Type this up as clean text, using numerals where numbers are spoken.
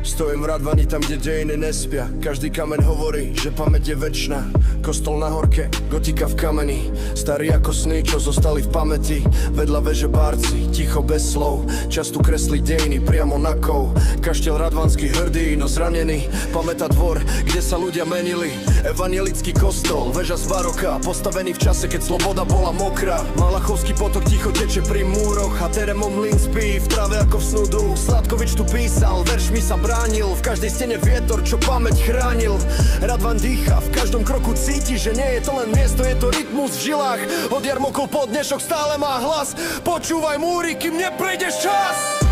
Stojím v Radvani tam, kde dejiny nespia. Každý kameň hovorí, že pamäť je večná. Kostol na horke, gotika v kameni. Starí ako sny, čo zostali v pamäti. Vedľa veže bárci, ticho bez slov. Čas tu kreslí dejiny priamo na kov. Kaštiel radvanský hrdý, no zranený. Pamätá dvor, kde sa ľudia menili. Evangelický kostol, väža z baroka. Postavený v čase, keď sloboda bola mokrá. Malachovský potok ticho teče pri múroch. A Teremom mlyn spí v trave ako v snudu. Sládkovič tu písal, veršmi sa bránil. V každej stene vietor, čo pamäť chránil. Radvan dýcha, v každom kroku cíti, že nie je to len miesto, je to rytmus v žilách. Od jarmokov po dnešok stále má hlas. Počúvaj múry, kým neprejdeš čas.